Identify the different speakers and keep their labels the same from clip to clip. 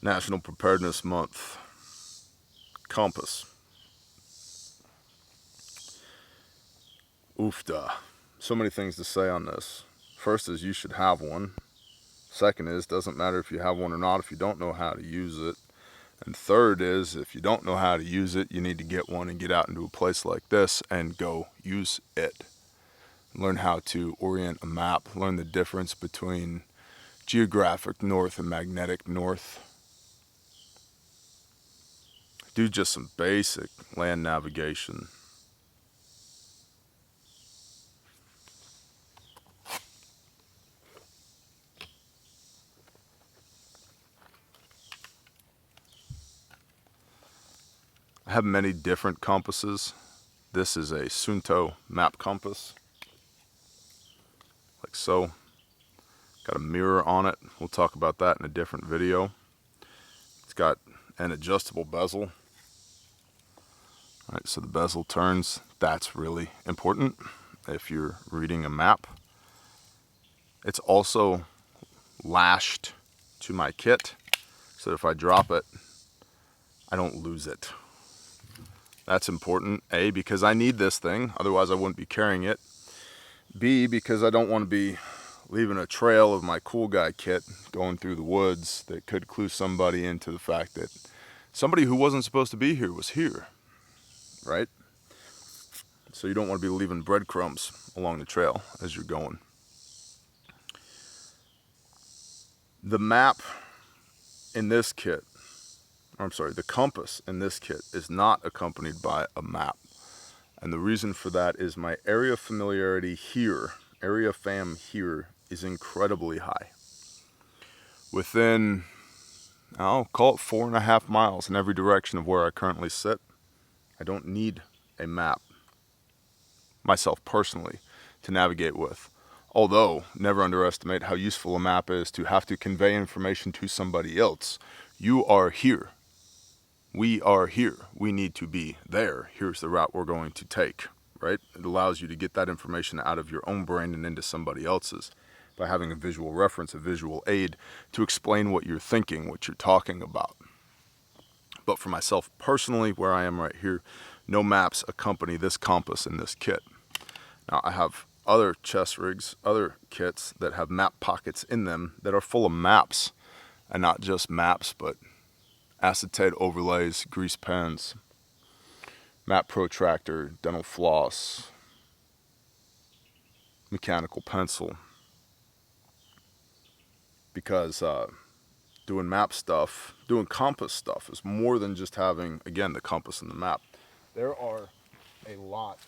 Speaker 1: National Preparedness Month. Compass. Oofda. So many things to say on this. First is you should have one. Second is, doesn't matter if you have one or not if you don't know how to use it. And third is, if you don't know how to use it, you need to get one and get out into a place like this and go use it. Learn how to orient a map, learn the difference between geographic north and magnetic north. Do just some basic land navigation. I have many different compasses. This is a Sunto map compass, like so. Got a mirror on it. We'll talk about that in a different video. It's got an adjustable bezel. All right, so the bezel turns. That's really important if you're reading a map. It's also lashed to my kit, so if I drop it, I don't lose it. That's important, A, because I need this thing, otherwise I wouldn't be carrying it. B, because I don't want to be leaving a trail of my cool guy kit going through the woods that could clue somebody into the fact that somebody who wasn't supposed to be here was here, right? So you don't want to be leaving breadcrumbs along the trail as you're going. The map in this kit, the compass in this kit is not accompanied by a map. And the reason for that is my area familiarity here, area fam here, is incredibly high. Within, I'll call it 4.5 miles in every direction of where I currently sit, I don't need a map, myself personally, to navigate with. Although, never underestimate how useful a map is to have to convey information to somebody else. You are here. We are here. We need to be there. Here's the route we're going to take, right? It allows you to get that information out of your own brain and into somebody else's by having a visual reference, a visual aid to explain what you're thinking, what you're talking about. But for myself personally, where I am right here, no maps accompany this compass in this kit. Now I have other chest rigs, other kits that have map pockets in them that are full of maps, and not just maps, but acetate overlays, grease pens, map protractor, dental floss, mechanical pencil. Because doing map stuff, doing compass stuff is more than just having, again, the compass and the map. There are a lot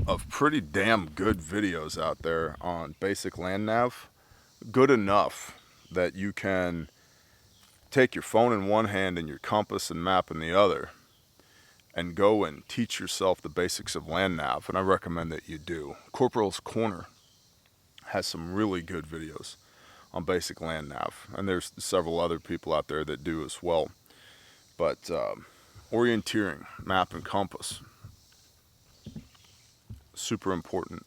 Speaker 1: of pretty damn good videos out there on basic land nav. Good enough that you can take your phone in one hand and your compass and map in the other and go and teach yourself the basics of land nav, and I recommend that you do. Corporal's Corner has some really good videos on basic land nav, and there's several other people out there that do as well. But orienteering, map and compass, super important.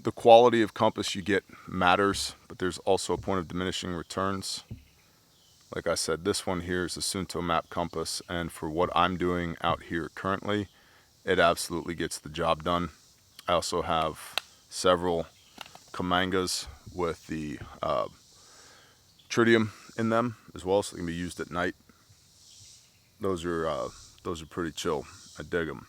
Speaker 1: The quality of compass you get matters, but there's also a point of diminishing returns. Like I said, this one here is a Sunto map compass, and for what I'm doing out here currently, it absolutely gets the job done. I also have several Kamangas with the tritium in them as well, so they can be used at night. Those are pretty chill. I dig them.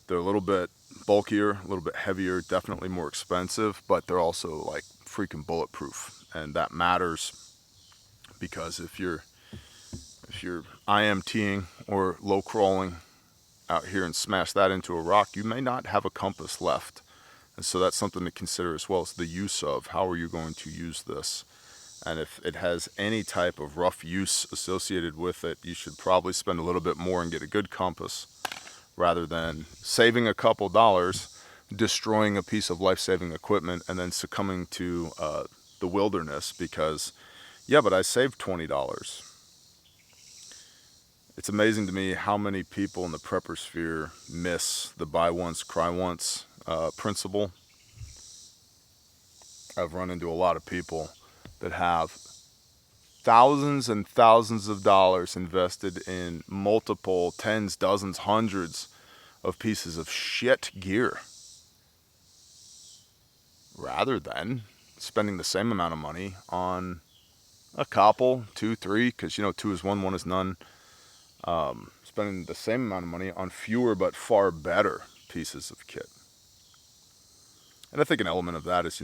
Speaker 1: They're a little bit bulkier, a little bit heavier, definitely more expensive, but they're also like freaking bulletproof, and that matters because if you're IMTing or low crawling out here and smash that into a rock, you may not have a compass left. And so that's something to consider as well, as the use of how are you going to use this. And if it has any type of rough use associated with it, you should probably spend a little bit more and get a good compass rather than saving a couple dollars, destroying a piece of life-saving equipment, and then succumbing to the wilderness because, yeah, but I saved $20. It's amazing to me how many people in the prepper sphere miss the buy once, cry once principle. I've run into a lot of people that have thousands and thousands of dollars invested in multiple tens, dozens, hundreds of pieces of shit gear, rather than spending the same amount of money on a couple, two, three, because two is one is none. Spending the same amount of money on fewer but far better pieces of kit. And I think an element of that is,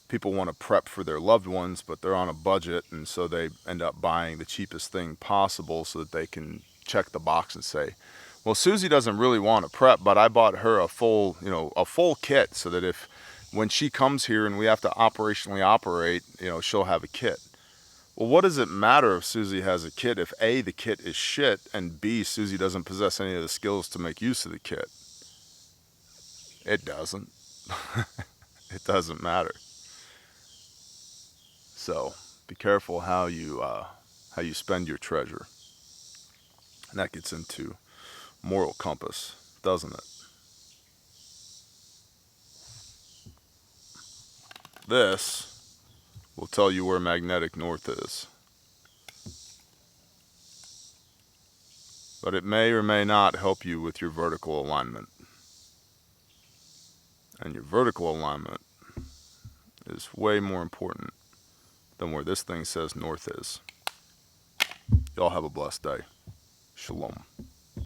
Speaker 1: people want to prep for their loved ones, but they're on a budget, and so they end up buying the cheapest thing possible so that they can check the box and say, well, Susie doesn't really want to prep, but I bought her a full kit so that if when she comes here and we have to operationally operate, she'll have a kit. Well, what does it matter if Susie has a kit if A, the kit is shit, and B, Susie doesn't possess any of the skills to make use of the kit? It doesn't. It doesn't matter. So be careful how you spend your treasure. And that gets into moral compass, doesn't it? This will tell you where magnetic north is. But it may or may not help you with your vertical alignment. And your vertical alignment is way more important than where this thing says north is. Y'all have a blessed day. Shalom.